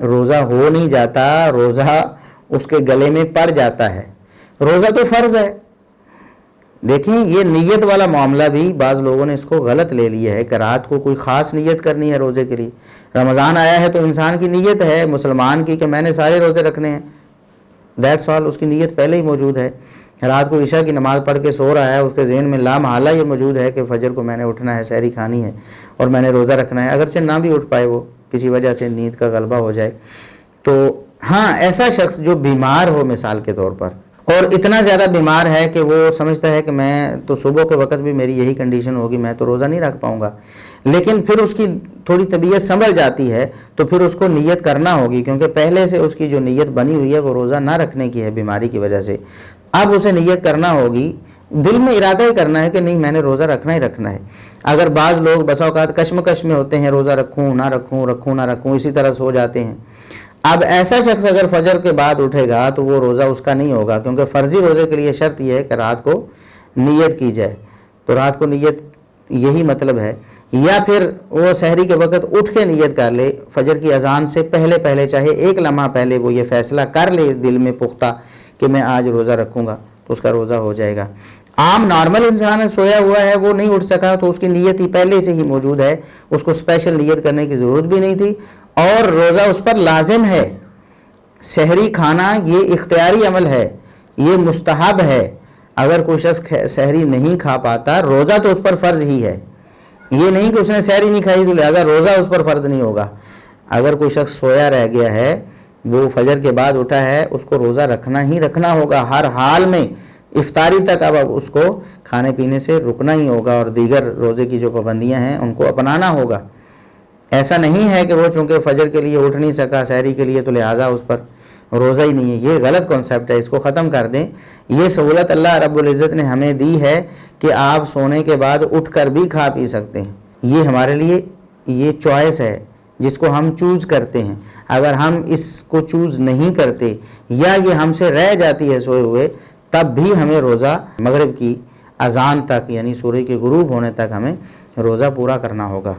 روزہ ہو نہیں جاتا، روزہ اس کے گلے میں پڑ جاتا ہے۔ روزہ تو فرض ہے۔ دیکھیں یہ نیت والا معاملہ بھی بعض لوگوں نے اس کو غلط لے لیا ہے کہ رات کو کوئی خاص نیت کرنی ہے روزے کے لیے۔ رمضان آیا ہے تو انسان کی نیت ہے مسلمان کی کہ میں نے سارے روزے رکھنے ہیں، دیٹس آل، اس کی نیت پہلے ہی موجود ہے۔ رات کو عشاء کی نماز پڑھ کے سو رہا ہے، اس کے ذہن میں لا محالہ یہ موجود ہے کہ فجر کو میں نے اٹھنا ہے، سحری کھانی ہے اور میں نے روزہ رکھنا ہے، اگرچہ نہ بھی اٹھ پائے، وہ کسی وجہ سے نیند کا غلبہ ہو جائے تو ہاں ایسا شخص جو بیمار ہو مثال کے طور پر، اور اتنا زیادہ بیمار ہے کہ وہ سمجھتا ہے کہ میں تو صبح کے وقت بھی میری یہی کنڈیشن ہوگی، میں تو روزہ نہیں رکھ پاؤں گا، لیکن پھر اس کی تھوڑی طبیعت سنبھل جاتی ہے تو پھر اس کو نیت کرنا ہوگی، کیونکہ پہلے سے اس کی جو نیت بنی ہوئی ہے وہ روزہ نہ رکھنے کی ہے بیماری کی وجہ سے۔ اب اسے نیت کرنا ہوگی، دل میں ارادہ ہی کرنا ہے کہ نہیں میں نے روزہ رکھنا ہی رکھنا ہے۔ اگر بعض لوگ بسا اوقات کشمکش میں ہوتے ہیں، روزہ رکھوں نہ رکھوں، رکھوں نہ رکھوں، اسی طرح سو جاتے ہیں۔ اب ایسا شخص اگر فجر کے بعد اٹھے گا تو وہ روزہ اس کا نہیں ہوگا، کیونکہ فرضی روزے کے لیے شرط یہ ہے کہ رات کو نیت کی جائے، تو رات کو نیت یہی مطلب ہے۔ یا پھر وہ سحری کے وقت اٹھ کے نیت کر لے، فجر کی اذان سے پہلے چاہے ایک لمحہ پہلے وہ یہ فیصلہ کر لے دل میں پختہ کہ میں آج روزہ رکھوں گا، تو اس کا روزہ ہو جائے گا۔ عام نارمل انسان سویا ہوا ہے، وہ نہیں اٹھ سکا تو اس کی نیت ہی پہلے سے ہی موجود ہے، اس کو اسپیشل نیت کرنے کی ضرورت بھی نہیں تھی، اور روزہ اس پر لازم ہے۔ سحری کھانا یہ اختیاری عمل ہے، یہ مستحب ہے۔ اگر کوئی شخص سحری نہیں کھا پاتا، روزہ تو اس پر فرض ہی ہے، یہ نہیں کہ اس نے سحری نہیں کھائی تو لہذا روزہ اس پر فرض نہیں ہوگا۔ اگر کوئی شخص سویا رہ گیا ہے، وہ فجر کے بعد اٹھا ہے، اس کو روزہ رکھنا ہی رکھنا ہوگا ہر حال میں، افطاری تک اب اس کو کھانے پینے سے رکنا ہی ہوگا، اور دیگر روزے کی جو پابندیاں ہیں ان کو اپنانا ہوگا۔ ایسا نہیں ہے کہ وہ چونکہ فجر کے لیے اٹھ نہیں سکا سحری کے لیے تو لہٰذا اس پر روزہ ہی نہیں ہے، یہ غلط کانسیپٹ ہے، اس کو ختم کر دیں۔ یہ سہولت اللہ رب العزت نے ہمیں دی ہے کہ آپ سونے کے بعد اٹھ کر بھی کھا پی سکتے ہیں، یہ ہمارے لیے یہ چوائس ہے جس کو ہم چوز کرتے ہیں۔ اگر ہم اس کو چوز نہیں کرتے یا یہ ہم سے رہ جاتی ہے سوئے ہوئے، تب بھی ہمیں روزہ مغرب کی اذان تک یعنی سورج کے غروب ہونے تک ہمیں روزہ پورا کرنا ہوگا۔